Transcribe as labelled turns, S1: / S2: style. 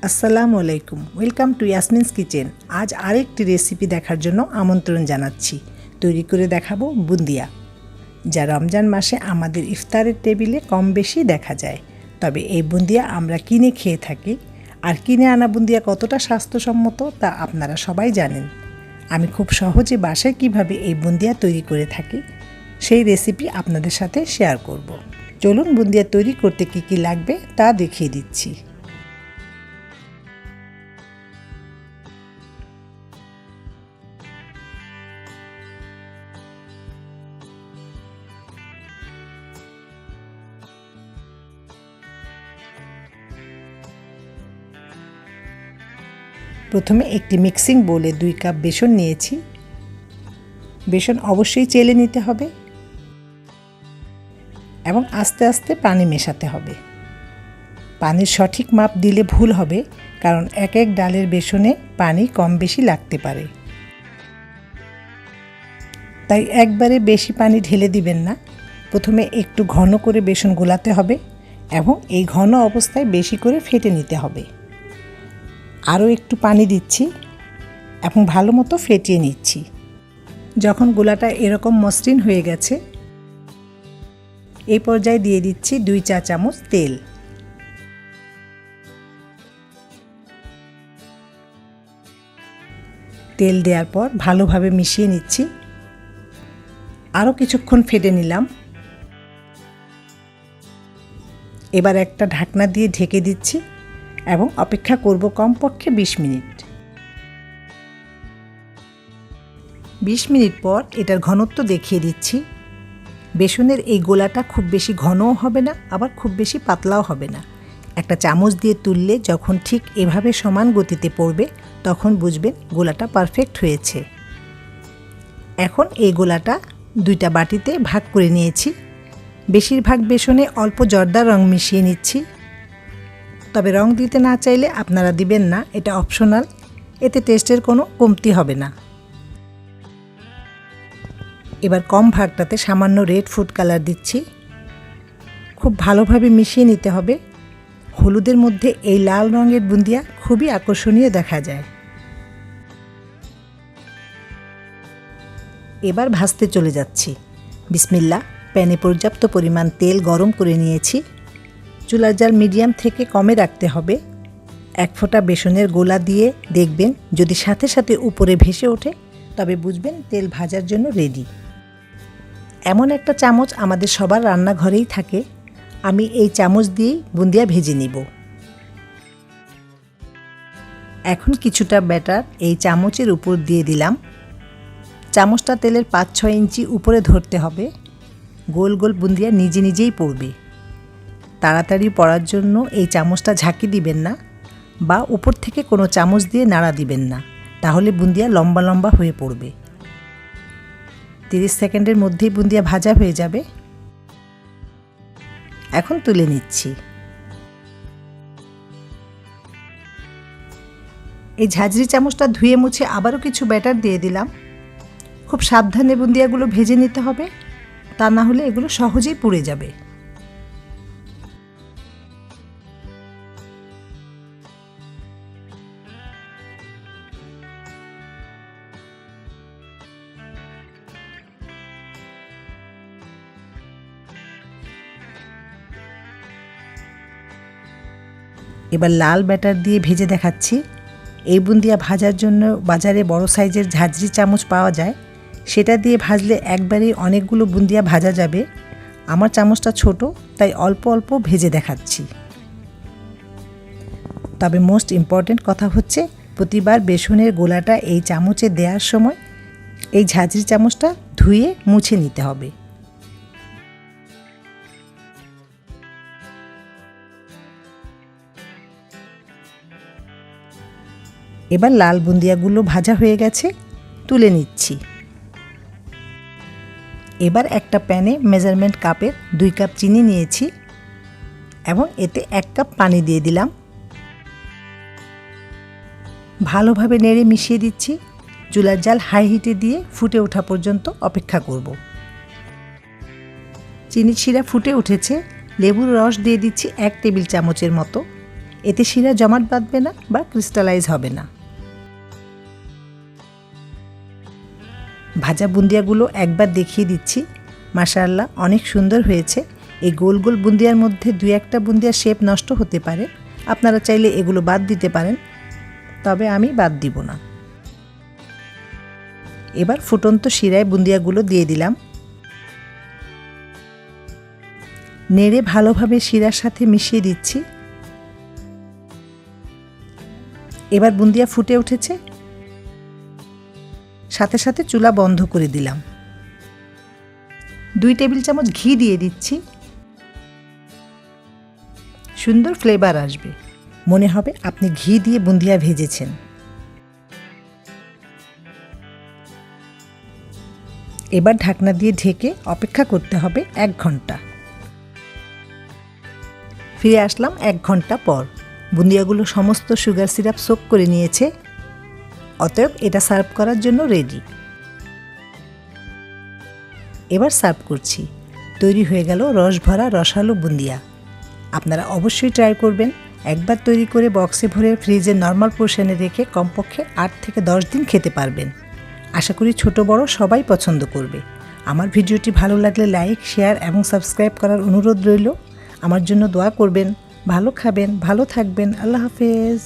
S1: আসসালামু আলাইকুম, welcome to ইয়াসমিনস kitchen. আজ আরেকটি রেসিপি দেখার জন্য আমন্ত্রণ জানাচ্ছি। তৈরি করে দেখাবো বুন্দিয়া, যা রমজান মাসে আমাদের ইফতারের টেবিলে কম বেশি দেখা যায়। তবে এই বুন্দিয়া আমরা কিনে খেয়ে থাকি, আর কিনে আনা বুন্দিয়া কতটা স্বাস্থ্যসম্মত তা আপনারা সবাই জানেন। আমি খুব সহজে বাসায় কিভাবে এই বুন্দিয়া তৈরি করে থাকি সেই রেসিপি আপনাদের সাথে শেয়ার করব। চলুন বুন্দিয়া তৈরি করতে কী কী লাগবে তা দেখিয়ে দিচ্ছি। প্রথমে একটি মিক্সিং বোলে 2 কাপ বেসন নিয়েছি। বেসন অবশ্যই চেলে নিতে হবে এবং আস্তে আস্তে পানি মেশাতে হবে। পানির সঠিক মাপ দিলে ভুল হবে, কারণ এক এক ডালের বেসনে পানি কম বেশি লাগতে পারে। তাই একবারে বেশি পানি ঢেলে দিবেন না। প্রথমে একটু ঘন করে বেসন গোলাতে হবে এবং এই ঘন অবস্থায় বেশি করে ফেটে নিতে হবে। আরও একটু পানি দিচ্ছি এবং ভালো মতো ফেটিয়ে নিচ্ছি। যখন গোলাটা এরকম মসৃণ হয়ে গেছে, এই পর্যায়ে দিয়ে দিচ্ছি 2 চা চামচ তেল। তেল দেওয়ার পর ভালোভাবে মিশিয়ে নিচ্ছি। আরও কিছুক্ষণ ফেটে নিলাম। এবার একটা ঢাকনা দিয়ে ঢেকে দিচ্ছি এবং অপেক্ষা করব কমপক্ষে 20 মিনিট। 20 মিনিট পর এটার ঘনত্ব দেখিয়ে দিচ্ছি। বেসনের এই গোলাটা খুব বেশি ঘনও হবে না, আবার খুব বেশি পাতলাও হবে না। একটা চামচ দিয়ে তুললে যখন ঠিক এভাবে সমান গতিতে পড়বে, তখন বুঝবেন গোলাটা পারফেক্ট হয়েছে। এখন এই গোলাটা 2টা বাটিতে ভাগ করে নিয়েছি। বেশিরভাগ বেসনে অল্প জর্দার রং মিশিয়ে নিচ্ছি। তবে রং দিতে না চাইলে আপনারা দিবেন না, এটা অপশনাল। এতে টেস্টের কোনো কমতি হবে না। এবার কম ভাগটাতে সামান্য রেড ফুড কালার দিচ্ছি। খুব ভালোভাবে মিশিয়ে নিতে হবে। হলুদের মধ্যে এই লাল রঙের বুন্দিয়া খুবই আকর্ষণীয় দেখা যায়। এবার ভাজতে চলে যাচ্ছি। বিসমিল্লাহ। প্যানে পর্যাপ্ত পরিমাণ তেল গরম করে নিয়েছি। চুলার জাল মিডিয়াম থেকে কমে রাখতে হবে। 1 ফোঁটা বেসনের গোলা দিয়ে দেখবেন, যদি সাথে সাথে উপরে ভেসে ওঠে তবে বুঝবেন তেল ভাজার জন্য রেডি। এমন একটা চামচ আমাদের সবার রান্নাঘরেই থাকে। আমি এই চামচ দিয়েই বুন্দিয়া ভেজে নিব। এখন কিছুটা ব্যাটার এই চামচের উপর দিয়ে দিলাম। চামচটা তেলের 5-6 ইঞ্চি উপরে ধরতে হবে। গোল গোল বুন্দিয়া নিজে নিজেই পড়বে। তাড়াতাড়ি পড়ার জন্য এই চামচটা ঝাঁকি দিবেন না, বা উপর থেকে কোনো চামচ দিয়ে নাড়া দিবেন না, তাহলে বুন্দিয়া লম্বা লম্বা হয়ে পড়বে। 30 সেকেন্ডের মধ্যেই বুন্দিয়া ভাজা হয়ে যাবে। এখন তুলে নিচ্ছি। এই ঝাঁঝরি চামচটা ধুয়ে মুছে আবারও কিছু ব্যাটার দিয়ে দিলাম। খুব সাবধানে বুন্দিয়াগুলো ভেজে নিতে হবে, তা না হলে এগুলো সহজেই পুড়ে যাবে। এবার লাল ব্যাটার দিয়ে ভেজে দেখাচ্ছি। এই বুন্দিয়া ভাজার জন্য বাজারে বড় সাইজের ঝাঁঝরি চামচ পাওয়া যায়, সেটা দিয়ে ভাজলে একবারেই অনেকগুলো বুন্দিয়া ভাজা যাবে। আমার চামচটা ছোট, তাই অল্প অল্প ভেজে দেখাচ্ছি। তবে মোস্ট ইম্পর্ট্যান্ট কথা হচ্ছে, প্রতিবার বেসনের গোলাটা এই চামচে দেওয়ার সময় এই ঝাঁঝরি চামচটা ধুয়ে মুছে নিতে হবে। এবার লাল বুন্দিয়াগুলো ভাজা হয়ে গেছে, তুলে নিচ্ছি। এবার একটা প্যানে মেজারমেন্ট কাপের 2 কাপ চিনি নিয়েছি এবং এতে 1 কাপ পানি দিয়ে দিলাম। ভালোভাবে নেড়ে মিশিয়ে দিচ্ছি। চুলার জাল হাই হিটে দিয়ে ফুটে ওঠা পর্যন্ত অপেক্ষা করব। চিনির শিরা ফুটে উঠেছে। লেবুর রস দিয়ে দিচ্ছি 1 টেবিল চামচের মতো। এতে শিরা জমাট বাঁধবে না বা ক্রিস্টালাইজ হবে না। ভাজা বুন্দিয়াগুলো একবার দেখিয়ে দিচ্ছি। মাশাআল্লাহ, অনেক সুন্দর হয়েছে। এই গোল গোল বুন্দিয়ার মধ্যে 2-1টা বুন্দিয়ার শেপ নষ্ট হতে পারে, আপনারা চাইলে এগুলো বাদ দিতে পারেন, তবে আমি বাদ দিব না। এবার ফুটন্ত শিরায় বুন্দিয়াগুলো দিয়ে দিলাম। নেড়ে ভালোভাবে শিরার সাথে মিশিয়ে দিচ্ছি। এবার বুন্দিয়া ফুটে উঠেছে, সাথে সাথে চুলা বন্ধ করে দিলাম। 2 টেবিল চামচ ঘি দিয়ে দিচ্ছি। সুন্দর ফ্লেভার আসবে, মনে হবে আপনি ঘি দিয়ে বুন্দিয়া ভেজেছেন। এবার ঢাকনা দিয়ে ঢেকে অপেক্ষা করতে হবে 1 ঘন্টা। ফিরে আসলাম 1 ঘন্টা পর। বুন্দিয়াগুলো সমস্ত সুগার সিরাপ সোক করে নিয়েছে, অতএব এটা সার্ভ করার জন্য রেডি। এবার সার্ভ করছি। তৈরি হয়ে গেল রস ভরা রসালো বুন্দিয়া। আপনারা অবশ্যই ট্রাই করবেন। একবার তৈরি করে বক্সে ভরে ফ্রিজে নর্মাল পোর্শনে রেখে কমপক্ষে 8 থেকে 10 দিন খেতে পারবেন। আশা করি ছোট বড় সবাই পছন্দ করবে। আমার ভিডিওটি ভালো লাগলে লাইক, শেয়ার এবং সাবস্ক্রাইব করার অনুরোধ রইল। আমার জন্য দোয়া করবেন। ভালো খাবেন, ভালো থাকবেন। আল্লাহ হাফেজ।